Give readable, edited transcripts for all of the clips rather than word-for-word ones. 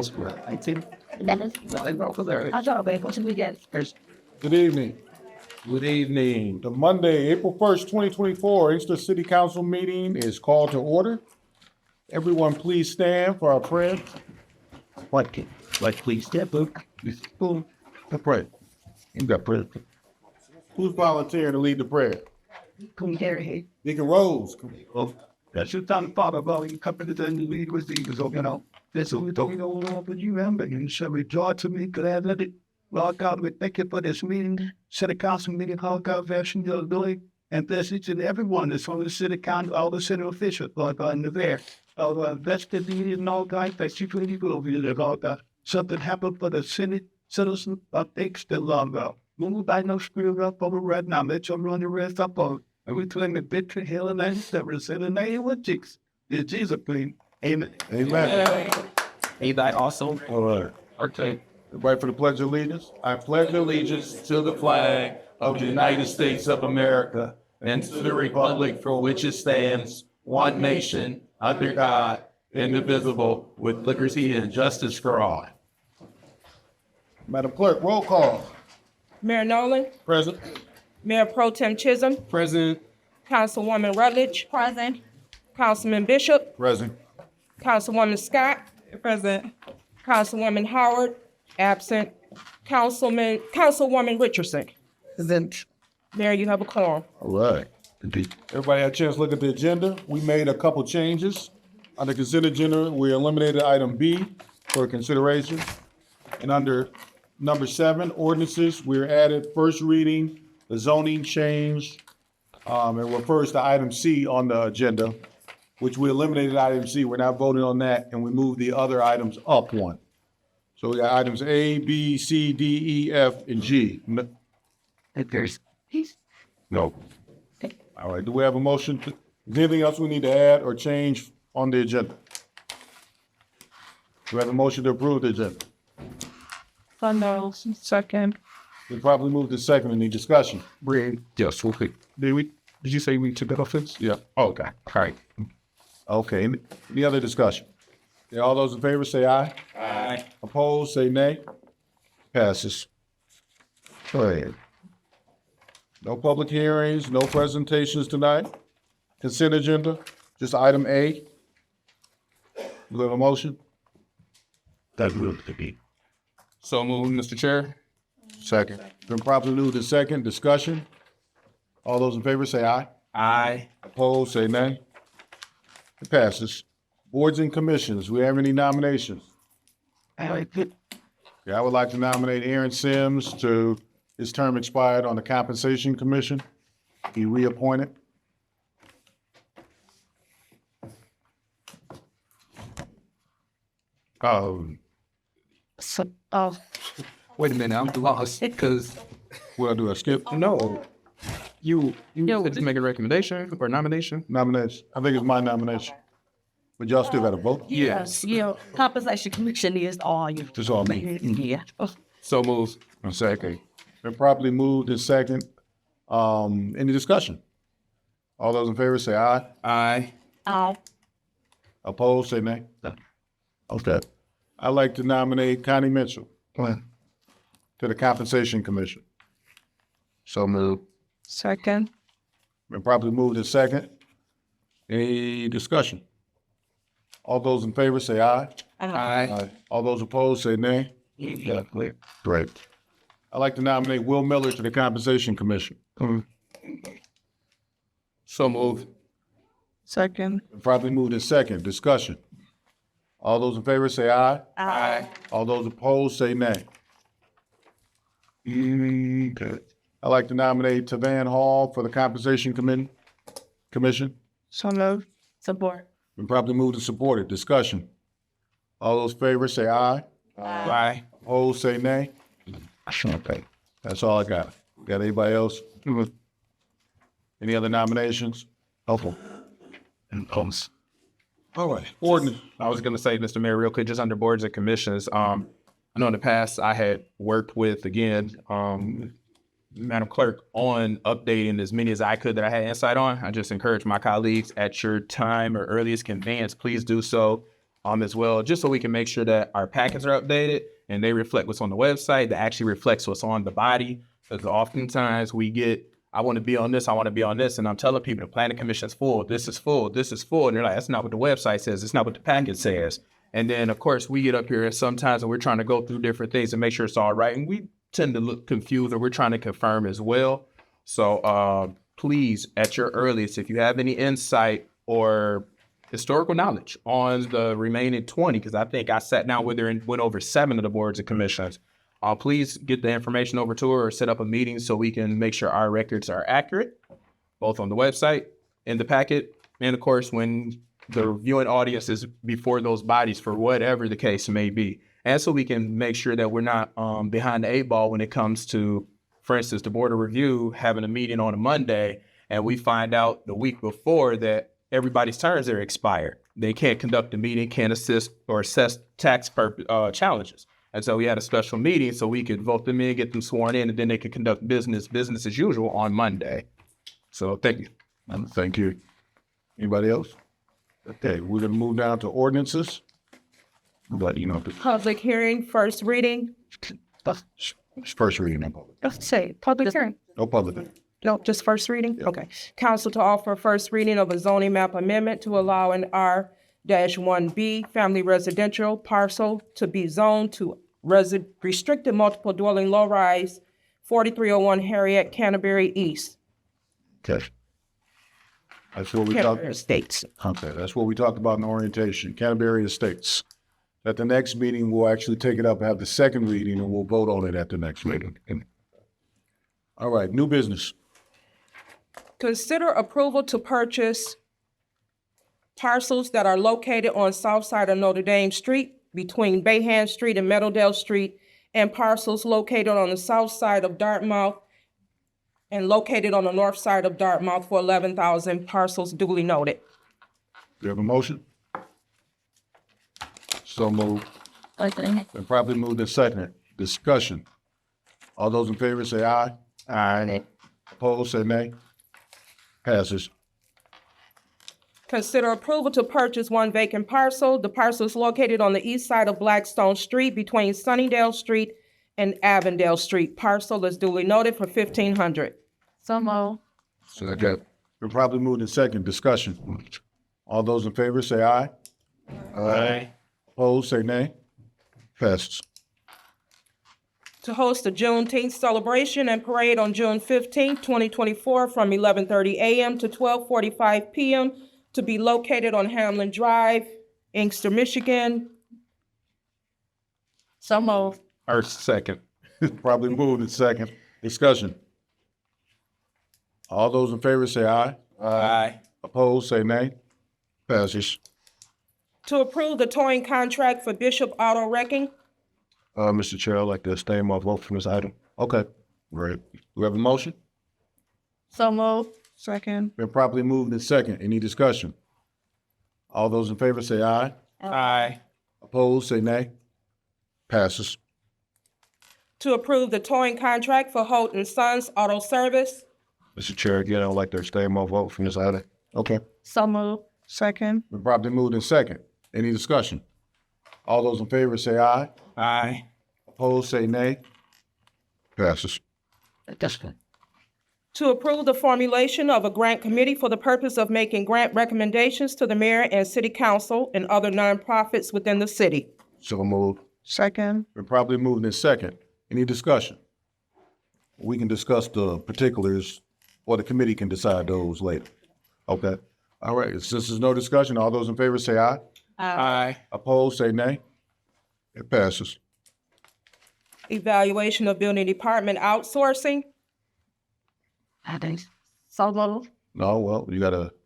I think that is I go for there. I thought about what we get. Good evening. Good evening. The Monday, April 1st, 2024, Inkster City Council meeting is called to order. Everyone please stand for our prayer. What? Like, please step up. Who? The prayer. You got prayer. Who's volunteering to lead the prayer? Come here. Deacon Rose. Well, that's your time, Father. Well, you come to the lead with these, you know. This is what we don't know, but you remember. You shall rejoice to me, glad let it. Lord God, we thank you for this meeting, city council meeting, Lord God, version you're doing, and bless each and everyone that's from the city council, all the city officials, Lord God, in the there. Lord God, bless the meeting, and all God, thank you for the people over here, Lord God. Something happened for the city citizens of Inkster, Lord God. Move by no spirit up over right now, let your run the rest up on. And we claim the victory, healing, and deliverance in the name of Jesus. In Jesus' name, amen. Amen. Anybody also? All right. Okay. Everybody for the Pledge of Allegiance. I pledge allegiance to the flag of the United States of America and to the republic for which it stands, one nation, under God, indivisible, with liberty and justice for all. Madam Clerk, roll call. Mayor Nolan, Present. Mayor Pro Tem Chisholm, President. Councilwoman Rutledge, Present. Councilman Bishop, Present. Councilwoman Scott, present. Councilwoman Howard, absent. Councilwoman Richardson. Present. Mayor, you have a quorum. All right. Everybody had a chance to look at the agenda. We made a couple changes. On the consent agenda, we eliminated item B for consideration. And under number 7, ordinances, we're added first reading, the zoning change, it refers to item C on the agenda, which we eliminated item C. We're not voting on that, and we moved the other items up one. So we got items A, B, C, D, E, F, and G. There's No. All right, do we have a motion? Is there anything else we need to add or change on the agenda? Do we have a motion to approve the agenda? Second. We probably moved to second. Any discussion? Yes, okay. Did you say we took that offense? Yeah. Oh, okay. All right. Okay, any other discussion? Yeah, all those in favor say aye. Aye. Opposed, say nay. Passes. Go ahead. No public hearings, no presentations tonight. Consent agenda, just item A. Do we have a motion? that will be. So moved, Mr. Chair. Second. Been properly moved to second. Discussion. All those in favor say aye. Aye. Opposed, say nay. It passes. Boards and commissions, we have any nominations? I like it. Yeah, I would like to nominate Aaron Sims to, his term expired on the Compensation Commission. Be reappointed. So, Wait a minute, I'm lost because What I do, I skip no, you said to make a recommendation or nomination. nomination? I think it's my nomination. But y'all still gotta vote. Yes. yeah, compensation commission is all you. Just all me. Yeah. So moved. A second. Been properly moved in second. Any discussion? All those in favor say aye. Aye. Oh. Opposed, say nay. Okay. I'd like to nominate Connie Mitchell to the Compensation Commission. So moved. Second. Been properly moved in second. Any discussion? All those in favor say aye. Aye. All those opposed say nay. Yeah, clear. Great. I'd like to nominate Will Miller to the Compensation Commission. So moved. Second. Been properly moved in second. Discussion. All those in favor say aye. Aye. All those opposed say nay. Good. I'd like to nominate Tavan Hall for the Compensation Commission. So moved. Support. Been properly moved and supported. Discussion. All those in favor say aye. Aye. Opposed say nay. Okay. That's all I got. Got anybody else? Any other nominations? Hopeful. And pumps. All right. Ordinance. I was going to say, Mr. Mayor, real quick, just under boards and commissions. I know in the past I had worked with, again, Madam Clerk, on updating as many as I could that I had insight on. I just encourage my colleagues at your time or earliest convenience, please do so. as well, just so we can make sure that our packets are updated and they reflect what's on the website, that actually reflects what's on the body. Because oftentimes we get, I want to be on this, I want to be on this, and I'm telling people the planning commission's full, this is full, this is full, and they're like, that's not what the website says, it's not what the packet says. And then of course we get up here sometimes and we're trying to go through different things and make sure it's all right, and we tend to look confused, or we're trying to confirm as well. So please, at your earliest, if you have any insight or historical knowledge on the remaining 20, because I think I sat down with her and went over 7 of the boards and commissions, please get the information over to her or set up a meeting so we can make sure our records are accurate, both on the website, in the packet, and of course when the viewing audience is before those bodies, for whatever the case may be. And so we can make sure that we're not behind the 8 ball when it comes to, for instance, the Board of Review having a meeting on a Monday, and we find out the week before that everybody's terms are expired. They can't conduct a meeting, can't assist or assess tax challenges. And so we had a special meeting so we could vote them in, get them sworn in, and then they could conduct business as usual on Monday. So thank you. Thank you. Anybody else? Okay, we're gonna move down to ordinances. But you know, Public hearing, first reading. first reading, no public. Let's say public hearing. No public. No, just first reading? Okay. Council to offer first reading of a zoning map amendment to allow an R-1B family residential parcel to be zoned to restricted multiple dwelling low-rise 4301 Harriet Canterbury East. Okay. That's what we Canterbury talked. Estates. Okay, that's what we talked about in orientation, Canterbury Estates. At the next meeting, we'll actually take it up, have the second reading, and we'll vote on it at the next meeting. All right, new business. Consider approval to purchase parcels that are located on south side of Notre Dame Street between Bayhand Street and Meadowdale Street, and parcels located on the south side of Dartmouth and located on the north side of Dartmouth for 11,000 parcels duly noted. Do you have a motion? So moved. Been properly moved and seconded. Discussion. All those in favor say aye. Aye. Opposed, say nay. Passes. Consider approval to purchase one vacant parcel. The parcel is located on the east side of Blackstone Street between Sunnydale Street and Avondale Street. Parcel is duly noted for 1,500. So moved. Second. Been properly moved and seconded. Discussion. All those in favor say aye. Aye. Opposed, say nay. Passes. To host a Juneteenth celebration and parade on June 15, 2024, from 11:30 a.m. to 12:45 p.m. to be located on Hamlin Drive, Inkster, Michigan. So moved. Or second. Probably moved and second. Discussion. All those in favor say aye. Aye. Opposed, say nay. Passes. To approve the towing contract for Bishop Auto Wrecking. Mr. Chair, I'd like to abstain my vote from this item. Okay, great. Do we have a motion? So moved. Second. Been properly moved and second. Any discussion? All those in favor say aye. Aye. Opposed, say nay. Passes. To approve the towing contract for Holt and Sons Auto Service. Mr. Chair, again, I'd like to abstain my vote from this item. Okay. So moved. Second. Been properly moved and second. Any discussion? All those in favor say aye. Aye. Opposed, say nay. Passes. To approve the formulation of a grant committee for the purpose of making grant recommendations to the mayor and city council and other nonprofits within the city. So moved. Second. Been properly moved and second. Any discussion? We can discuss the particulars, or the committee can decide those later. Okay. All right. Since there's no discussion, all those in favor say aye. Aye. Opposed, say nay. It passes. Evaluation of building department outsourcing. So moved. No, well,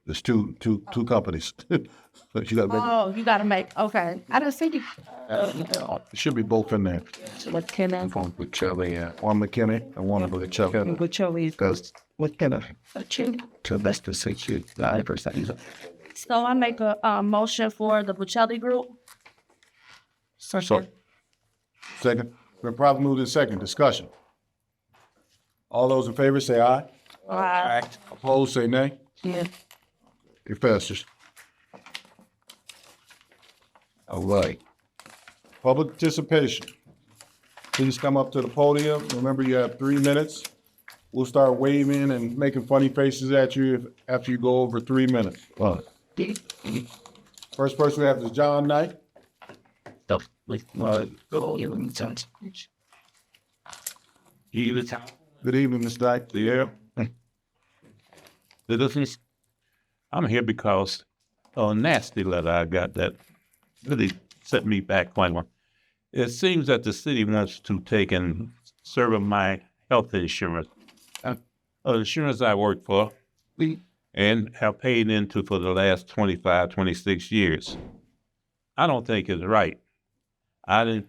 there's two companies. But you gotta make, Oh, you gotta make, okay. I didn't see you. it should be both in there. What can I? One with Chili, One McKinney and one with Chuck. With Chili's. Goes, what kind of, Second. to best to say you, 9%. So I make a motion for the Buccelli Group. So, second. Been properly moved in second. Discussion. All those in favor say aye. Aye. Opposed, say nay. Yeah. It passes. All right. Public participation. Please come up to the podium. Remember, you have 3 minutes. We'll start waving and making funny faces at you after you go over 3 minutes. First person we have is John Knight. Good evening, Mr. Knight. Yeah. I'm here because a nasty letter I got that really set me back quite one. It seems that the city wants to take and serve my health insurance, insurance I work for and have paid into for the last 25, 26 years. I don't think it's right. I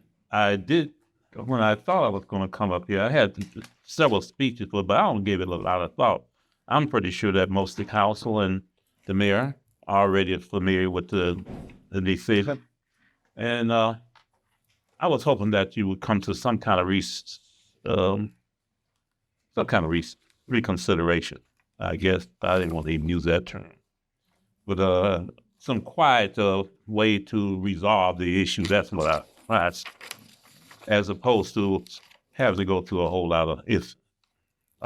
did, when I thought I was going to come up here, I had several speeches, but I don't give it a lot of thought. I'm pretty sure that most of the council and the mayor are already familiar with the decision. And I was hoping that you would come to some kind of reconsideration. I guess I didn't want to even use that term, but some quiet way to resolve the issue. That's what I asked, as opposed to having to go through a whole lot of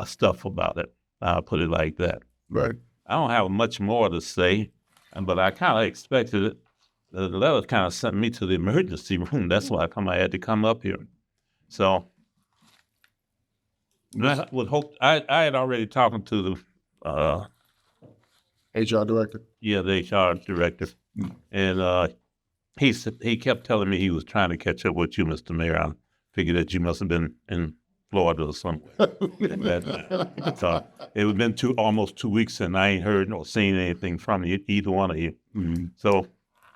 stuff about it. I'll put it like that. Right. I don't have much more to say, but I kind of expected it. The letter kind of sent me to the emergency room. That's why I had to come up here. So I would hope I had already talked to the HR director. the HR director, and he kept telling me he was trying to catch up with you, Mr. Mayor. I figured that you must have been in Florida or somewhere. So it had been almost 2 weeks, and I ain't heard or seen anything from you, either one of you. Mm-hmm. So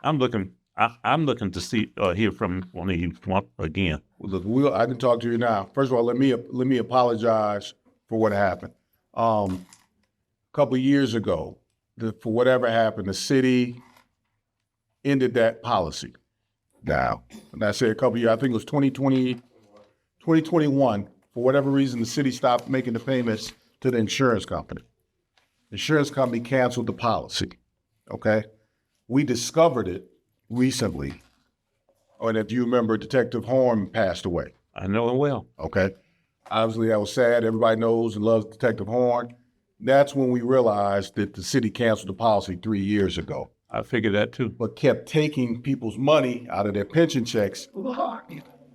I'm looking to see hear from one of you again. Well, look, I can talk to you now. First of all, let me apologize for what happened. A couple of years ago, for whatever happened, the city ended that policy. Now, and I say a couple of years, I think it was 2021. For whatever reason, the city stopped making the payments to the insurance company. The insurance company canceled the policy. Okay, we discovered it recently. And if you remember, Detective Horn passed away. I know him well. Okay. Obviously, that was sad. Everybody knows and loves Detective Horn. That's when we realized that the city canceled the policy 3 years ago. I figured that too. But kept taking people's money out of their pension checks.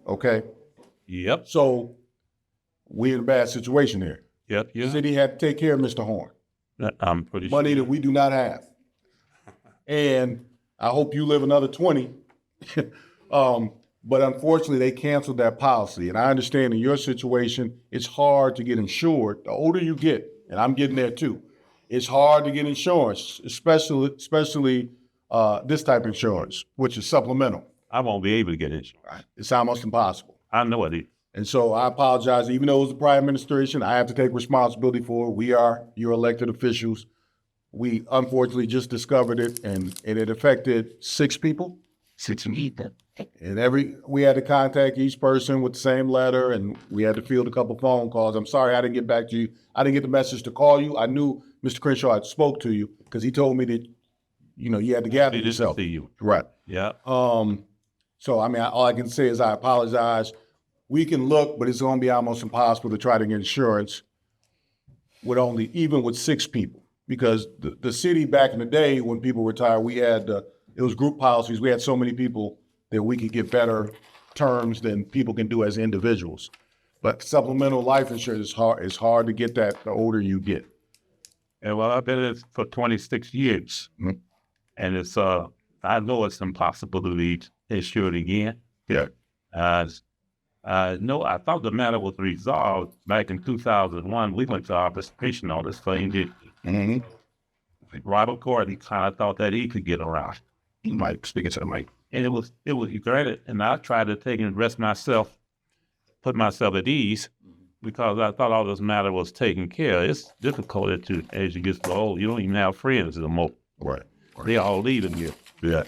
Okay. Yep. So we're in a bad situation here. Yep. The city had to take care of Mr. Horn. I'm pretty sure. Money that we do not have. And I hope you live another 20. But unfortunately, they canceled that policy. And I understand in your situation, it's hard to get insured. The older you get, and I'm getting there too, it's hard to get insurance, especially this type of insurance, which is supplemental. I won't be able to get insurance. Right. It's almost impossible. I know it is. And so I apologize. Even though it was the prior administration, I have to take responsibility for it. We are your elected officials. We unfortunately just discovered it, and it affected 6 people. 6 people. And we had to contact each person with the same letter, and we had to field a couple phone calls. I'm sorry I didn't get back to you. I didn't get the message to call you. I knew Mr. Crenshaw had spoke to you because he told me that, you had to gather He didn't yourself. see you. Right. Yeah. So, I mean, all I can say is I apologize. We can look, but it's going to be almost impossible to try to get insurance even with 6 people. Because the city back in the day when people retired, we had, it was group policies. We had so many people that we could get better terms than people can do as individuals. But supplemental life insurance is hard to get that the older you get. And well, I've been in it for 26 years. Mm-hmm. And it's, I know it's impossible to be insured again. Yeah. No, I thought the matter was resolved back in 2001. We went to arbitration on this thing. Mm-hmm. Robert Gordon kind of thought that he could get around. He might speak it to the mic. And it was granted. And I tried to take and put myself at ease because I thought all this matter was taken care of. It's difficult as you get so old. You don't even have friends anymore. Right. They all leaving you. Yeah.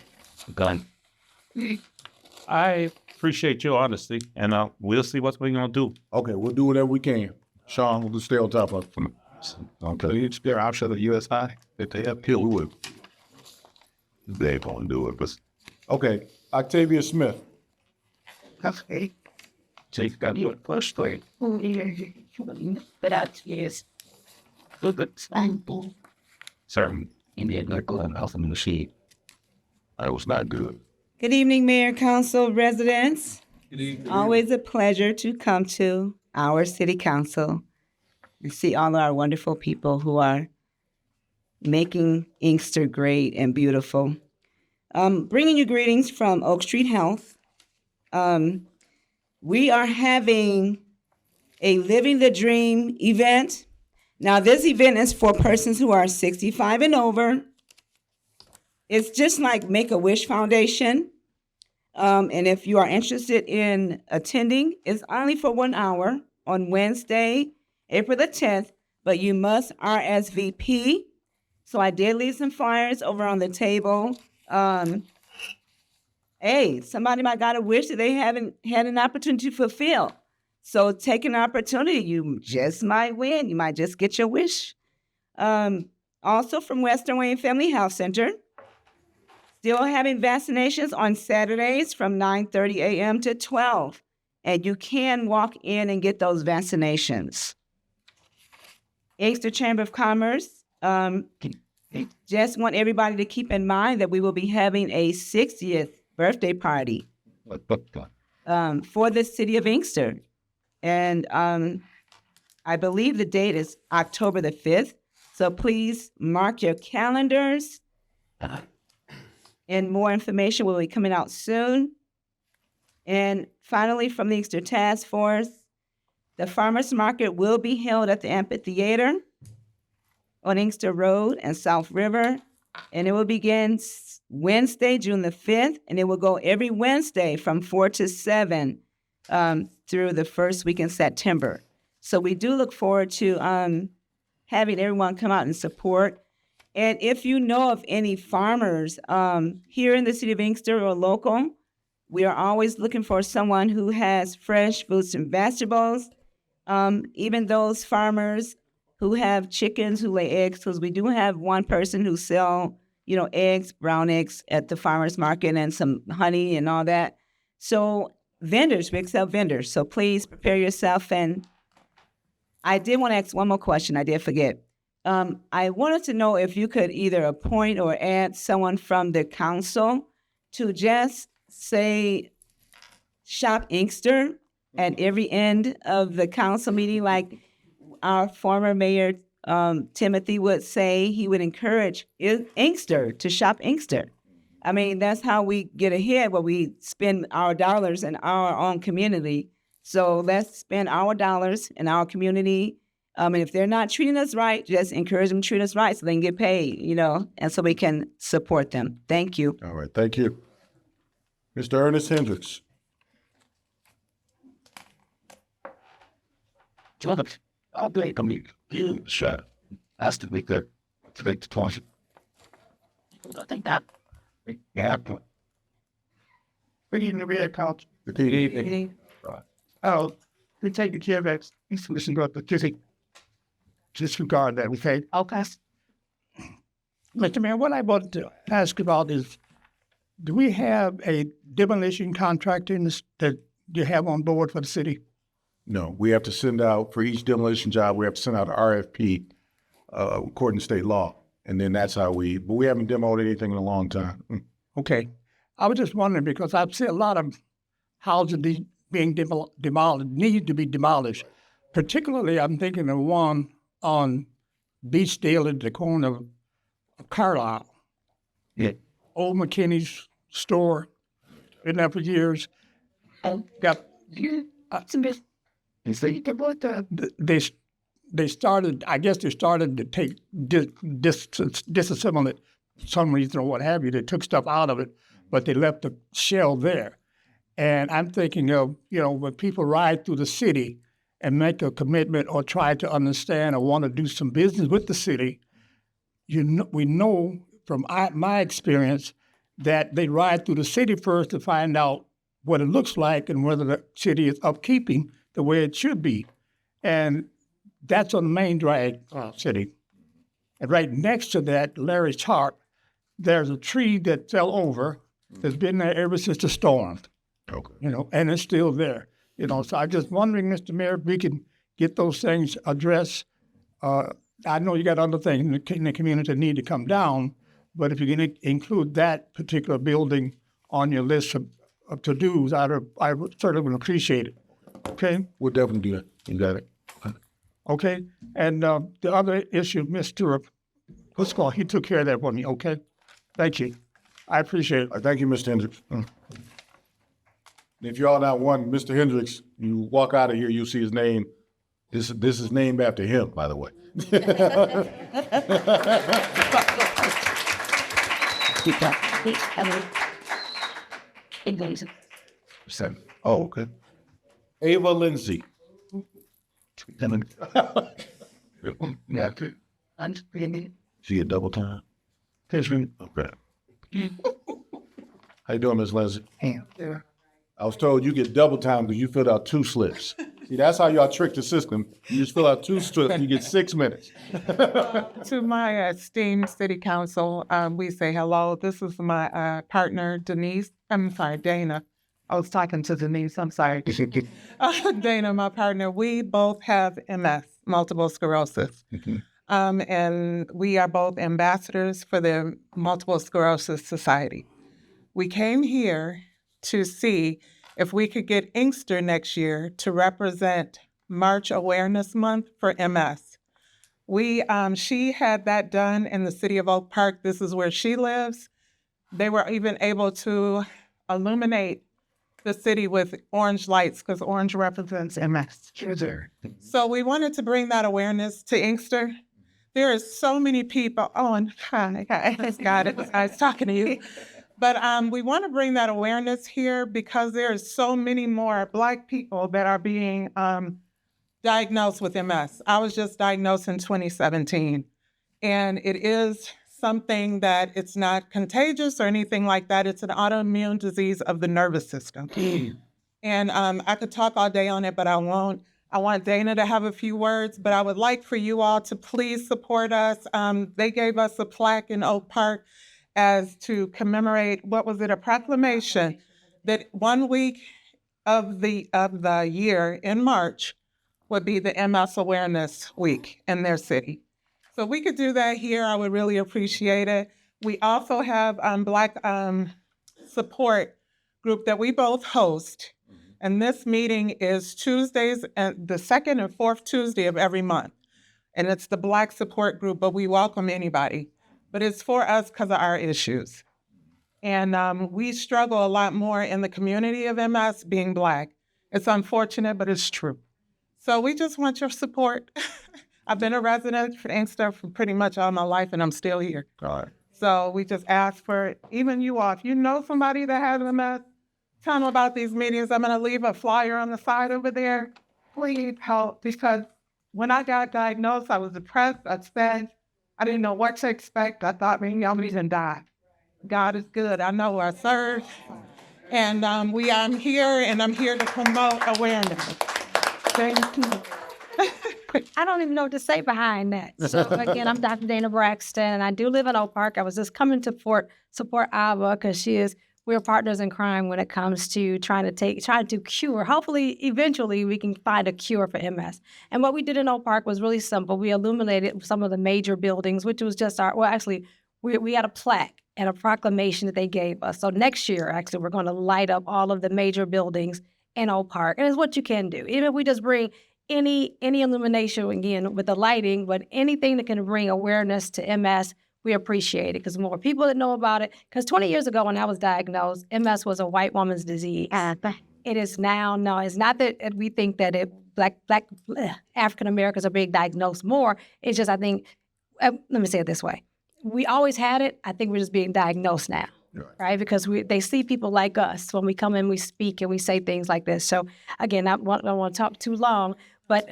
I appreciate your honesty, and we'll see what we're going to do. Okay, we'll do whatever we can. Sean, we'll just stay on top of it. Okay. They're option of the USI. If they have Here we will. they won't do it, but Okay, Octavia Smith. Okay. Take that your first way. That is good example. Sir, in the medical and health in the sea. I was not good. Good evening, Mayor, Council, residents. Always a pleasure to come to our city council and see all our wonderful people who are making Inkster great and beautiful. Bringing you greetings from Oak Street Health. We are having a Living the Dream event. Now, this event is for persons who are 65 and over. It's just like Make-A-Wish Foundation. And if you are interested in attending, it's only for 1 hour on Wednesday, April the 10th, but you must RSVP. So I did leave some flyers over on the table. Hey, somebody might got a wish that they haven't had an opportunity to fulfill. So take an opportunity. You just might win. You might just get your wish. Also from Western Wayne Family Health Center, still having vaccinations on Saturdays from 9:30 a.m. to 12. And you can walk in and get those vaccinations. Inkster Chamber of Commerce, just want everybody to keep in mind that we will be having a 60th birthday party for the city of Inkster. And I believe the date is October the 5th. So please mark your calendars. And more information will be coming out soon. And finally, from the Inkster Task Force, the farmers market will be held at the amphitheater on Inkster Road and South River. And it will begin Wednesday, June the 5th, and it will go every Wednesday from 4 to 7 through the first week in September. So we do look forward to having everyone come out and support. And if you know of any farmers here in the city of Inkster or local, we are always looking for someone who has fresh fruits and vegetables, even those farmers who have chickens who lay eggs, because we do have one person who sell, eggs, brown eggs at the farmer's market and some honey and all that. So vendors, we accept vendors. So please prepare yourself. And I did want to ask one more question. I did forget. I wanted to know if you could either appoint or add someone from the council to just say Shop Inkster at every end of the council meeting, like our former mayor Timothy would say. He would encourage Inkster to shop Inkster. I mean, that's how we get ahead, where we spend our dollars in our own community. So let's spend our dollars in our community. And if they're not treating us right, just encourage them to treat us right so they can get paid, and so we can support them. Thank you. All right, thank you. Mr. Ernest Hendricks. I'll take a meet. You shut. Has to be good. To make the twice. I think that. Yeah. Good evening, Mayor Council. Good evening. Oh, we take the care of that. Listen to the disregard that, okay? Okay. Mr. Mayor, what I wanted to ask about is, do we have a demolition contractor that you have on board for the city? No, we have to send out, for each demolition job, we have to send out an RFP according to state law. And then that's how but we haven't demoed anything in a long time. Okay. I was just wondering, because I've seen a lot of houses being demolished, need to be demolished. Particularly, I'm thinking of one on Beachdale at the corner of Carlisle. Yeah. Old McKinney's store, been there for years. Got they started. I guess they started to take disassemble it for some reason or what have you. They took stuff out of it, but they left the shell there. And I'm thinking of, when people ride through the city and make a commitment or try to understand or want to do some business with the city, we know from my experience that they ride through the city first to find out what it looks like and whether the city is upkeeping the way it should be. And that's on the main drag city. And right next to that, Larry's Harp, there's a tree that fell over It's been there ever since the storm, Okay. and it's still there. So I'm just wondering, Mr. Mayor, if we can get those things addressed. I know you got other things in the community that need to come down, but if you can include that particular building on your list of to-dos, I would certainly appreciate it. Okay? We'll definitely do that. You got it. Okay? And the other issue, Mr. Huskell, he took care of that for me. Okay? Thank you. I appreciate it. Thank you, Mr. Hendricks. If y'all not want Mr. Hendricks, you walk out of here, you'll see his name. This is named after him, by the way. Oh, okay. Ava Lindsay. She get double time? Okay. How you doing, Miss Lindsay? I was told you get double time because you filled out 2 slips. See, that's how y'all trick the system. You just fill out 2 slips, you get 6 minutes. To my esteemed city council, we say hello. This is my partner, Dana. I was talking to Denise, I'm sorry. Dana, my partner, we both have MS, multiple sclerosis. And we are both ambassadors for the Multiple Sclerosis Society. We came here to see if we could get Inkster next year to represent March Awareness Month for MS. She had that done in the city of Oak Park. This is where she lives. They were even able to illuminate the city with orange lights because orange represents MS. So we wanted to bring that awareness to Inkster. There are so many people. Oh, and hi, got it. I was talking to you. But we want to bring that awareness here because there are so many more Black people that are being diagnosed with MS. I was just diagnosed in 2017. And it is something that it's not contagious or anything like that. It's an autoimmune disease of the nervous system. And I could talk all day on it, but I won't. I want Dana to have a few words, but I would like for you all to please support us. They gave us a plaque in Oak Park as to commemorate, a proclamation that 1 week of the year in March would be the MS Awareness Week in their city. So we could do that here. I would really appreciate it. We also have Black support group that we both host. And this meeting is Tuesdays, and the 2nd and 4th Tuesday of every month. And it's the Black support group, but we welcome anybody. But it's for us because of our issues. And we struggle a lot more in the community of MS being Black. It's unfortunate, but it's true. So we just want your support. I've been a resident for Inkster for pretty much all my life, and I'm still here. All right. So we just ask for even you all. If you know somebody that has MS, tell them about these meetings. I'm going to leave a flyer on the side over there. Please help, because when I got diagnosed, I was depressed, upset. I didn't know what to expect. I thought maybe I'm going to die. God is good. I know who I serve. And I'm here, and I'm here to promote awareness. Thank you. I don't even know what to say behind that. So again, I'm Dr. Dana Braxton, and I do live in Oak Park. I was just coming to support Ava because we're partners in crime when it comes to trying to cure. Hopefully, eventually, we can find a cure for MS. And what we did in Oak Park was really simple. We illuminated some of the major buildings, which was just we had a plaque and a proclamation that they gave us. So next year, actually, we're going to light up all of the major buildings in Oak Park. And it's what you can do. Even if we just bring any illumination, again, with the lighting, but anything that can bring awareness to MS, we appreciate it because more people that know about it. Because 20 years ago when I was diagnosed, MS was a white woman's disease. It is now, no, it's not that we think that Black African Americans are being diagnosed more. It's just, I think, let me say it this way. We always had it. I think we're just being diagnosed now. Right? Because they see people like us when we come in, we speak and we say things like this. So again, I don't want to talk too long, but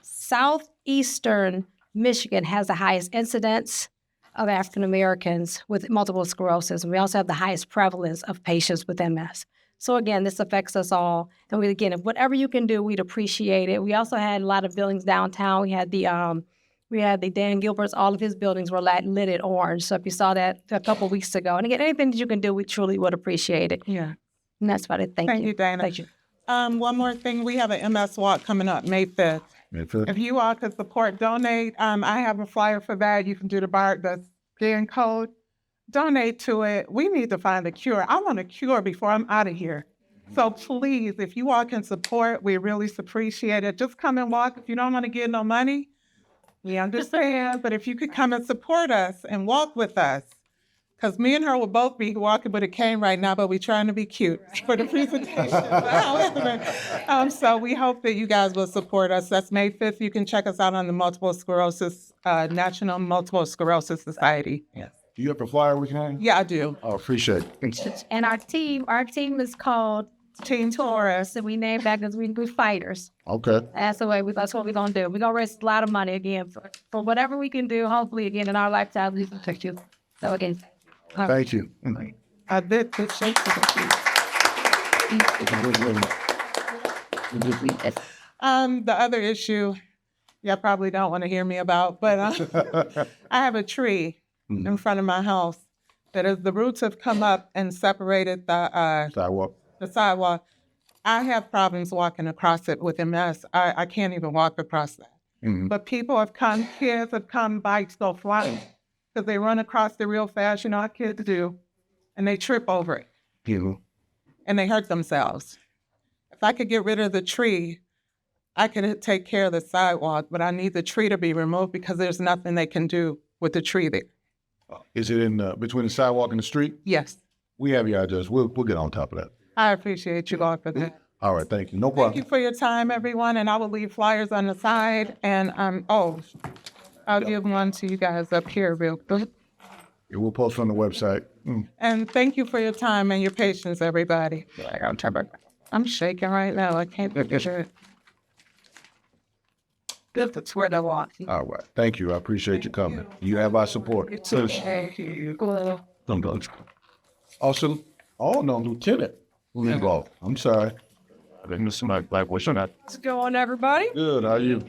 southeastern Michigan has the highest incidence of African Americans with multiple sclerosis. And we also have the highest prevalence of patients with MS. So again, this affects us all. And if whatever you can do, we'd appreciate it. We also had a lot of buildings downtown. We had the We had the Dan Gilbert's, all of his buildings were lit orange. So if you saw that a couple weeks ago, and again, anything that you can do, we truly would appreciate it. Yeah. And that's about it. Thank Thank you. you, Dana. Thank you. One more thing, we have an MS Walk coming up May 5th. If you all could support, donate, I have a flyer for that. You can do the scan code. Donate to it. We need to find a cure. I want a cure before I'm out of here. So please, if you all can support, we really appreciate it. Just come and walk. If you don't want to give no money, we understand. But if you could come and support us and walk with us, because me and her will both be walking with a cane right now, but we're trying to be cute for the presentation. So we hope that you guys will support us. That's May 5th. You can check us out on the National Multiple Sclerosis Society. Yes. Do you have a flyer we can have? Yeah, I do. Oh, appreciate it. And our team is called Team Taurus. So we named back as we fighters. Okay. That's what we're gonna do. We're gonna raise a lot of money again for whatever we can do. Hopefully, again in our lifetime, we can protect you. So again, Thank you. I did the shake. The other issue, y'all probably don't want to hear me about, but I have a tree in front of my house that as the roots have come up and separated the sidewalk, I have problems walking across it with MS. I can't even walk across that. But kids have come, bikes go flying because they run across it real fast, you know how kids do, and they trip over it. And they hurt themselves. If I could get rid of the tree, I could take care of the sidewalk, but I need the tree to be removed because there's nothing they can do with the tree there. Is it in between the sidewalk and the street? Yes. We have your address. We'll get on top of that. I appreciate you going for that. All right, thank you. No problem. Thank you for your time, everyone, and I will leave flyers on the side. And I'll give one to you guys up here real quick. Yeah, we'll post on the website. And thank you for your time and your patience, everybody. I'm shaking right now. I can't picture it. That's where the walk. All right, thank you. I appreciate you coming. You have our support. Thank you. Also, no, Lieutenant. Involved. I'm sorry. What's going on, everybody? Good. How are you?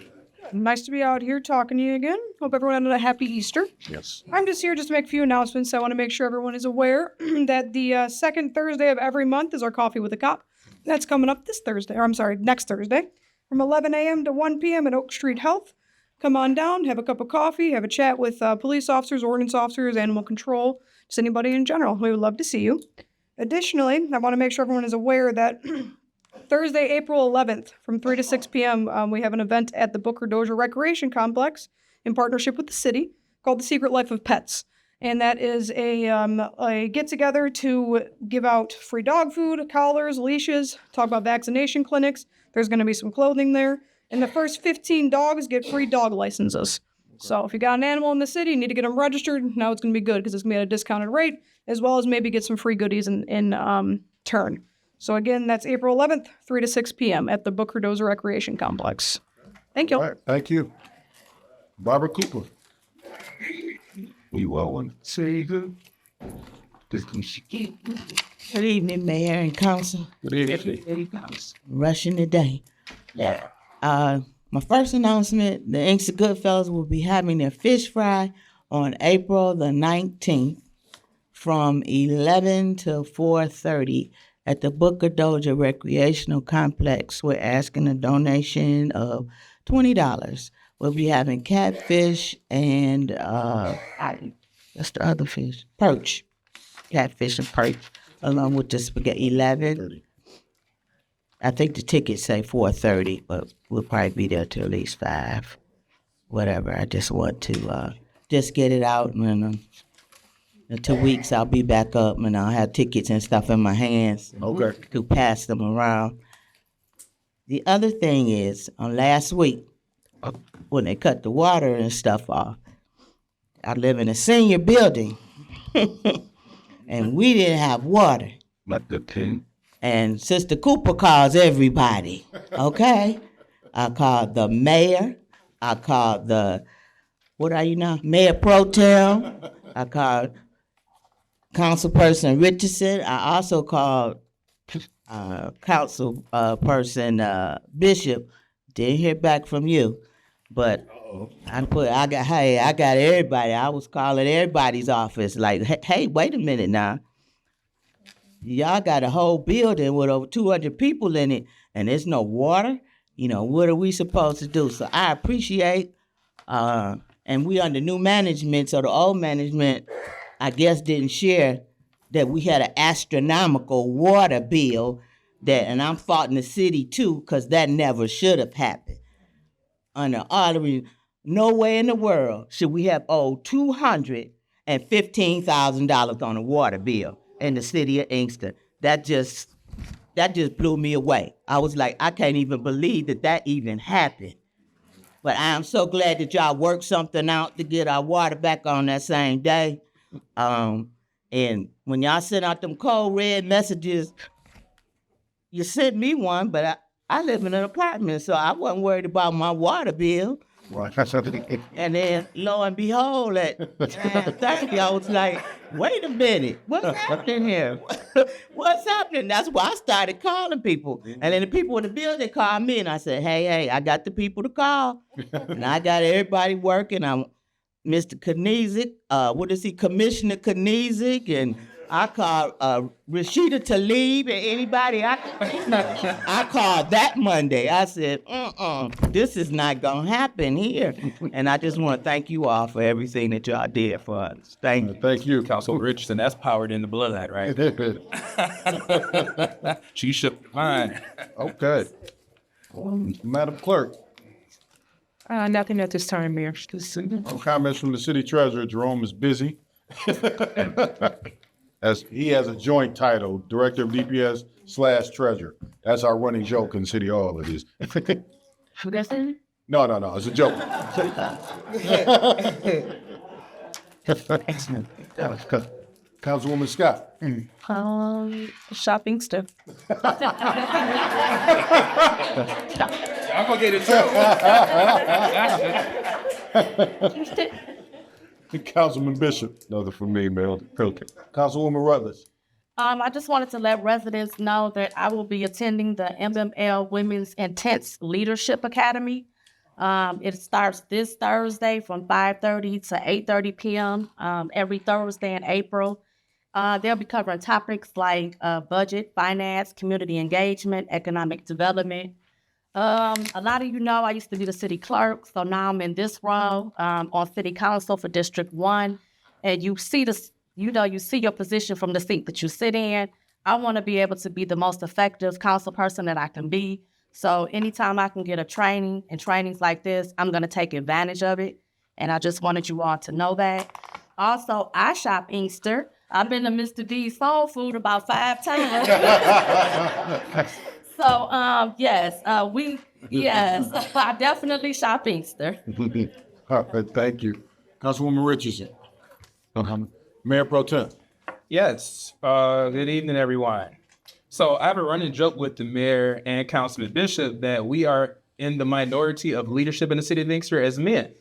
Nice to be out here talking to you again. Hope everyone had a happy Easter. Yes. I'm just here to make a few announcements. I want to make sure everyone is aware that the second Thursday of every month is our Coffee with a Cop. That's coming up next Thursday from 11 a.m. to 1 p.m. at Oak Street Health. Come on down, have a cup of coffee, have a chat with police officers, ordinance officers, animal control, just anybody in general. We would love to see you. Additionally, I want to make sure everyone is aware that Thursday, April 11th, from 3 to 6 p.m., we have an event at the Booker Dozier Recreation Complex in partnership with the city called The Secret Life of Pets. And that is a get-together to give out free dog food, collars, leashes, talk about vaccination clinics. There's going to be some clothing there. And the first 15 dogs get free dog licenses. So if you got an animal in the city, you need to get them registered. Now it's going to be good because it's going to be at a discounted rate, as well as maybe get some free goodies in turn. So again, that's April 11th, 3 to 6 p.m. at the Booker Dozier Recreation Complex. Thank you. All right, thank you. Barbara Cooper. You want to say good? Good evening, Mayor and Council. Good evening. Rushing the day. My first announcement, the Inkster Goodfellas will be having their fish fry on April the 19th from 11 to 4:30 at the Booker Dozier Recreational Complex. We're asking a donation of $20. We'll be having catfish and what's the other fish? Perch. Catfish and perch, along with the spaghetti. 11. I think the tickets say 4:30, but we'll probably be there till at least 5. Whatever. I just want to just get it out, and in 2 weeks I'll be back up, and I'll have tickets and stuff in my hands. Okay. To pass them around. The other thing is, on last week, when they cut the water and stuff off, I live in a senior building, and we didn't have water. Like the pin. And Sister Cooper calls everybody, okay? I called the mayor. I called Mayor Pro Tem. I called Councilperson Richardson. I also called Councilperson Bishop. Didn't hear back from you. But I got everybody. I was calling everybody's office like, hey, wait a minute now. Y'all got a whole building with over 200 people in it, and there's no water. What are we supposed to do? So I appreciate, and we under new management, so the old management, I guess, didn't share that we had an astronomical water bill and I'm faulting the city too, because that never should have happened. Under artery, nowhere in the world should we have owed $215,000 on a water bill in the city of Inkster. That just blew me away. I was like, I can't even believe that even happened. But I am so glad that y'all worked something out to get our water back on that same day. And when y'all sent out them cold red messages, you sent me one, but I live in an apartment, so I wasn't worried about my water bill. And then, lo and behold, at 9:30, I was like, wait a minute, what's happening here? What's happening? That's why I started calling people. And then the people in the building called me, and I said, hey, I got the people to call. And I got everybody working. I'm Mr. Knizik, Commissioner Knizik, and I called Rashida Tlaib and anybody I called that Monday. I said, this is not going to happen here. And I just want to thank you all for everything that y'all did for us. Thank you. Thank you. Councilman Richardson, that's powered in the blood, right? She shook mine. Okay. Madam Clerk, Nothing at this time, Mayor. no comments from the city treasurer. Jerome is busy. As he has a joint title, Director of DPS / Treasurer. That's our running joke in City Hall. It is. Who got that? No, it's a joke. Councilwoman Scott. Shopping stuff. I'm gonna get it too. Councilman Bishop. Another from me, man. Okay. Councilwoman Rutledge. I just wanted to let residents know that I will be attending the MML Women's Intense Leadership Academy. It starts this Thursday from 5:30 to 8:30 p.m. Every Thursday in April. They'll be covering topics like budget, finance, community engagement, economic development. A lot of you know I used to be the city clerk, so now I'm in this role on city council for District 1. And you see you see your position from the seat that you sit in. I want to be able to be the most effective council person that I can be. So anytime I can get a training and trainings like this, I'm going to take advantage of it. And I just wanted you all to know that. Also, I shop Inkster. I've been to Mr. D's Soul Food about 5 times. So, yes, I definitely shop Inkster. All right, thank you. Councilwoman Richardson. Mayor Pro Tem. Yes, good evening, everyone. So I have a running joke with the mayor and Councilman Bishop that we are in the minority of leadership in the city of Inkster as men.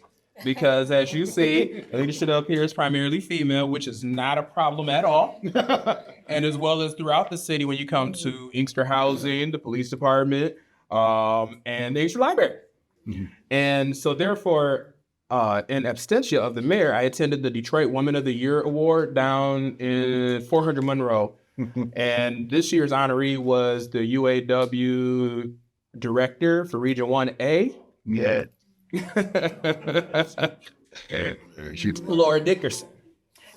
Because as you see, leadership up here is primarily female, which is not a problem at all. And as well as throughout the city when you come to Inkster Housing, the police department, and the Inkster Library. Mm-hmm. And so therefore, in absentia of the mayor, I attended the Detroit Woman of the Year Award down in 400 Monroe. And this year's honoree was the UAW director for Region 1A. Yeah. Laura Dickerson.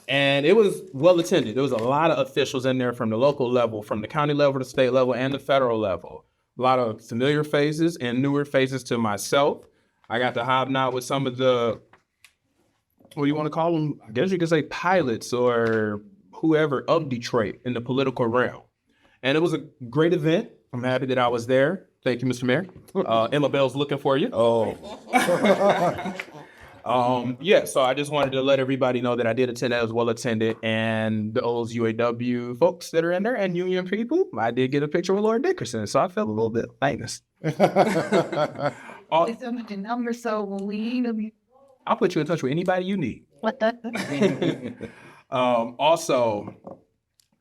And it was well attended. There was a lot of officials in there from the local level, from the county level, the state level, and the federal level. A lot of familiar faces and newer faces to myself. I got to hobnob with some of the, what do you want to call them? I guess you could say pilots or whoever of Detroit in the political realm. And it was a great event. I'm happy that I was there. Thank you, Mr. Mayor. Emma Bell's looking for you. Oh. So I just wanted to let everybody know that I did attend. That was well attended. And those UAW folks that are in there and union people, I did get a picture with Laura Dickerson. So I felt a little bit famous. I'll put you in touch with anybody you need. Also,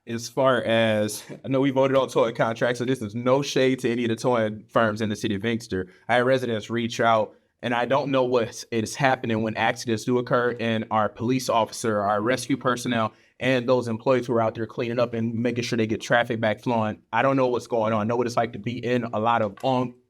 as far as, I know we voted on toy contracts, so this is no shade to any of the toy firms in the city of Inkster. I had residents reach out And I don't know what is happening when accidents do occur, and our police officer, our rescue personnel, and those employees who are out there cleaning up and making sure they get traffic back flowing. I don't know what's going on. I know what it's like to be in a lot of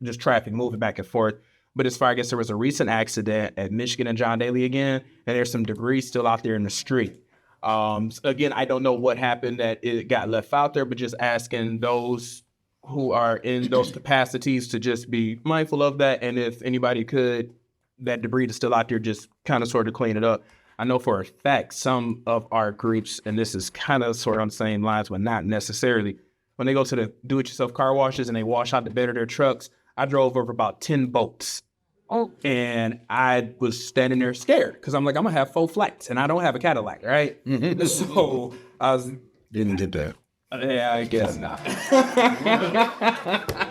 just traffic moving back and forth. But as far, I guess there was a recent accident at Michigan and John Daly again, and there's some debris still out there in the street. Again, I don't know what happened that it got left out there, but just asking those who are in those capacities to just be mindful of that. And if anybody could, that debris is still out there, just kind of sort of clean it up. I know for a fact some of our groups, and this is kind of sort of on the same lines, but not necessarily, when they go to the do-it-yourself car washes and they wash out the bed of their trucks, I drove over about 10 boats. Oh, and I was standing there scared because I'm like, I'm gonna have 4 flights and I don't have a Cadillac, right? Mm-hmm. So I was Didn't get that. Yeah, I guess not.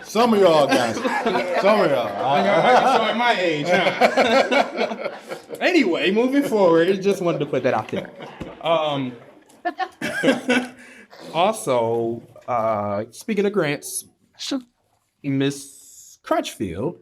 Some of y'all guys. Some of y'all. I'm showing my age. Huh? Anyway, moving forward, I just wanted to put that out there. Also, speaking of grants, Miss Crutchfield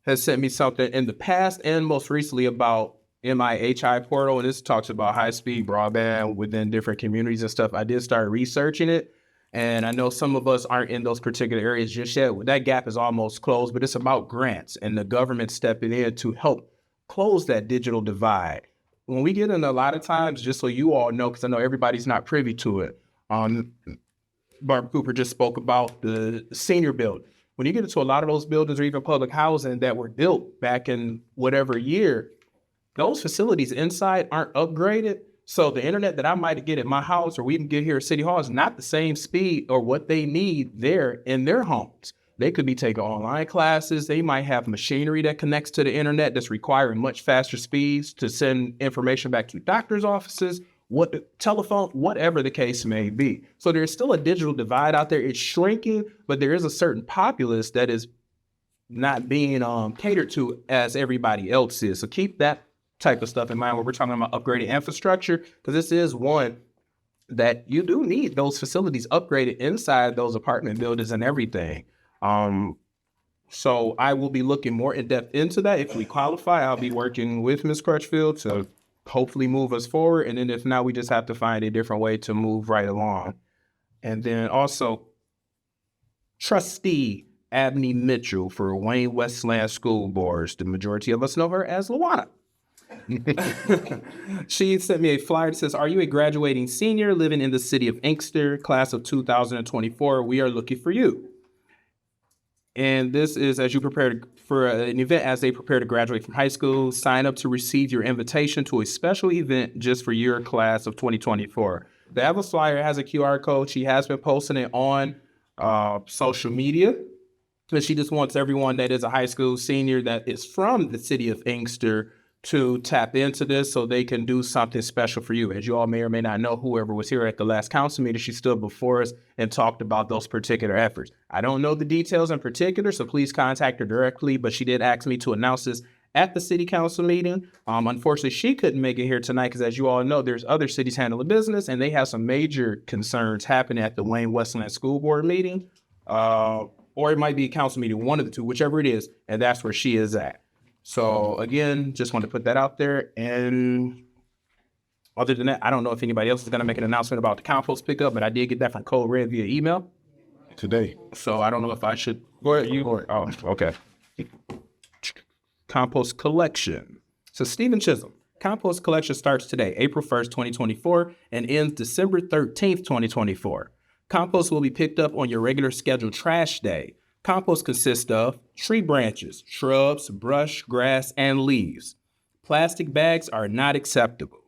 has sent me something in the past and most recently about MIHI portal, and this talks about high-speed broadband within different communities and stuff. I did start researching it, and I know some of us aren't in those particular areas just yet. That gap is almost closed, but it's about grants and the government stepping in to help close that digital divide. When we get in, a lot of times, just so you all know, because I know everybody's not privy to it, Barbara Cooper just spoke about the senior building. When you get into a lot of those buildings or even public housing that were built back in whatever year, those facilities inside aren't upgraded. So the internet that I might get at my house or we can get here at City Hall is not the same speed or what they need there in their homes. They could be taking online classes. They might have machinery that connects to the internet that's requiring much faster speeds to send information back to doctors' offices, telephone, whatever the case may be. So there's still a digital divide out there. It's shrinking, but there is a certain populace that is not being catered to as everybody else is. So keep that type of stuff in mind when we're talking about upgrading infrastructure, because this is one that you do need those facilities upgraded inside those apartment buildings and everything. So I will be looking more in depth into that. If we qualify, I'll be working with Ms. Crutchfield to hopefully move us forward. And then if not, we just have to find a different way to move right along. And then also Trustee Abney Mitchell for Wayne Westland School Boards. The majority of us know her as Luana. She sent me a flyer that says, "Are you a graduating senior living in the city of Inkster, class of 2024? We are looking for you." And this is as you prepare for an event as they prepare to graduate from high school. Sign up to receive your invitation to a special event just for your class of 2024. The Atlas flyer has a QR code. She has been posting it on social media. And she just wants everyone that is a high school senior that is from the city of Inkster to tap into this so they can do something special for you. As you all may or may not know, whoever was here at the last council meeting, she stood before us and talked about those particular efforts. I don't know the details in particular, so please contact her directly, but she did ask me to announce this at the city council meeting. Unfortunately, she couldn't make it here tonight because, as you all know, there's other cities handling business, and they have some major concerns happening at the Wayne Westland School Board meeting, or it might be a council meeting, one of the two, whichever it is, and that's where she is at. So again, just want to put that out there. And other than that, I don't know if anybody else is going to make an announcement about the compost pickup, but I did get that from Code Red via email Today. So I don't know if I should go ahead. Oh, okay. Compost collection. So Stephen Chisholm, compost collection starts today, April 1st, 2024, and ends December 13th, 2024. Compost will be picked up on your regular scheduled trash day. Compost consists of tree branches, shrubs, brush, grass, and leaves. Plastic bags are not acceptable.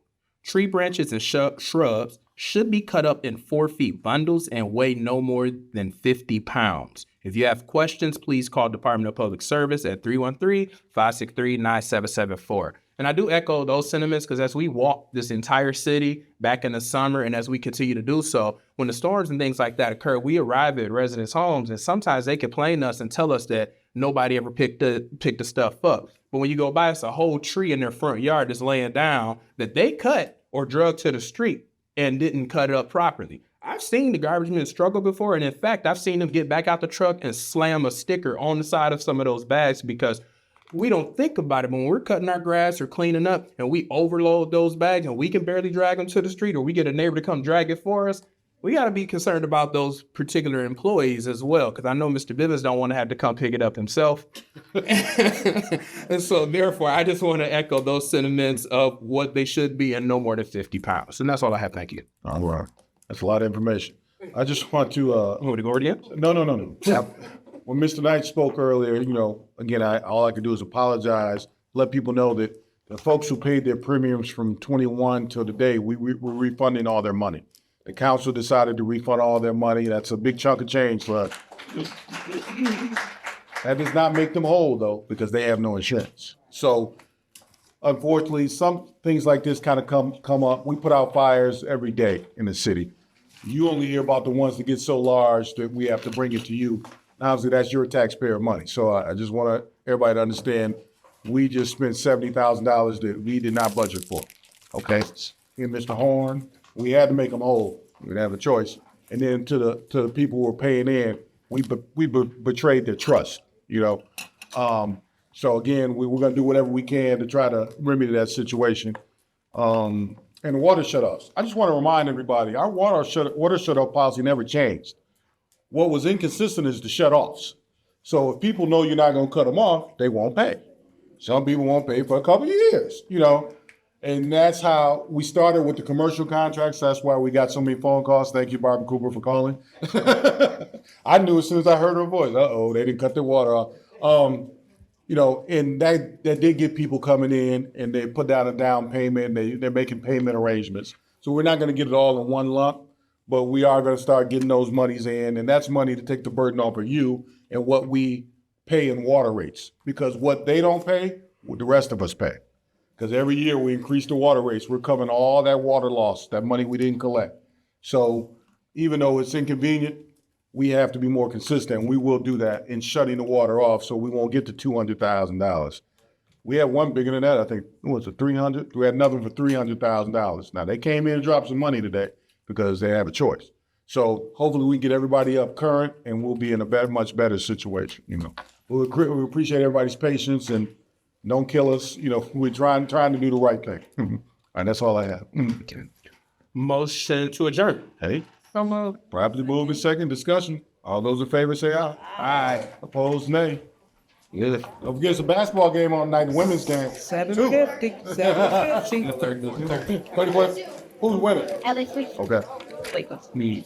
Tree branches and shrubs should be cut up in 4 feet bundles and weigh no more than 50 pounds. If you have questions, please call Department of Public Service at 313-563-9774. And I do echo those sentiments because as we walk this entire city back in the summer and as we continue to do so, when the storms and things like that occur, we arrive at residents' homes and sometimes they complain to us and tell us that nobody ever picked the stuff up. But when you go by, it's a whole tree in their front yard that's laying down that they cut or drug to the street and didn't cut it up properly. I've seen the garbage men struggle before, and in fact, I've seen them get back out the truck and slam a sticker on the side of some of those bags because we don't think about it. But when we're cutting our grass or cleaning up and we overload those bags and we can barely drag them to the street, or we get a neighbor to come drag it for us, we got to be concerned about those particular employees as well. Because I know Mr. Bivens don't want to have to come pick it up himself. And so therefore, I just want to echo those sentiments of what they should be and no more than 50 pounds. And that's all I have. Thank you. All right. That's a lot of information. I just want to, Want to go again? no. When Mr. Knight spoke earlier, again, all I could do is apologize, let people know that the folks who paid their premiums from 21 till today, we're refunding all their money. The council decided to refund all their money. That's a big chunk of change for us. That does not make them whole, though, because they have no insurance. So, unfortunately, some things like this kind of come up. We put out fires every day in the city. You only hear about the ones that get so large that we have to bring it to you. Obviously, that's your taxpayer money. So I just want everybody to understand, we just spent $70,000 that we did not budget for. Okay? And Mr. Horn, we had to make them whole. We didn't have a choice. And then to the people who were paying in, we betrayed their trust. So again, we're going to do whatever we can to try to remedy that situation. And the water shutoffs. I just want to remind everybody, our water shutoff policy never changed. What was inconsistent is the shutoffs. So if people know you're not going to cut them off, they won't pay. Some people won't pay for a couple of years, And that's how we started with the commercial contracts. That's why we got so many phone calls. Thank you, Barbara Cooper, for calling. I knew as soon as I heard her voice, they didn't cut their water off. And that did get people coming in, and they put down a down payment. They're making payment arrangements. So we're not going to get it all in one lump, but we are going to start getting those monies in, and that's money to take the burden off of you and what we pay in water rates. Because what they don't pay, the rest of us pay. Because every year we increase the water rates, we're covering all that water loss, that money we didn't collect. So even though it's inconvenient, we have to be more consistent, and we will do that in shutting the water off so we won't get to $200,000. We had one bigger than that, I think, was it 300? We had another for $300,000. Now, they came in and dropped some money today because they have a choice. So hopefully we get everybody up current, and we'll be in a much better situation, We appreciate everybody's patience, and don't kill us. We're trying to do the right thing. All right, that's all I have. Motion to adjourn. Hey, So moved. properly moved in second. Discussion. All those in favor say aye. Aye. Opposed, nay. Good. Don't forget it's a basketball game on tonight, the women's game. 750, 750. Who's winning? Okay. Me.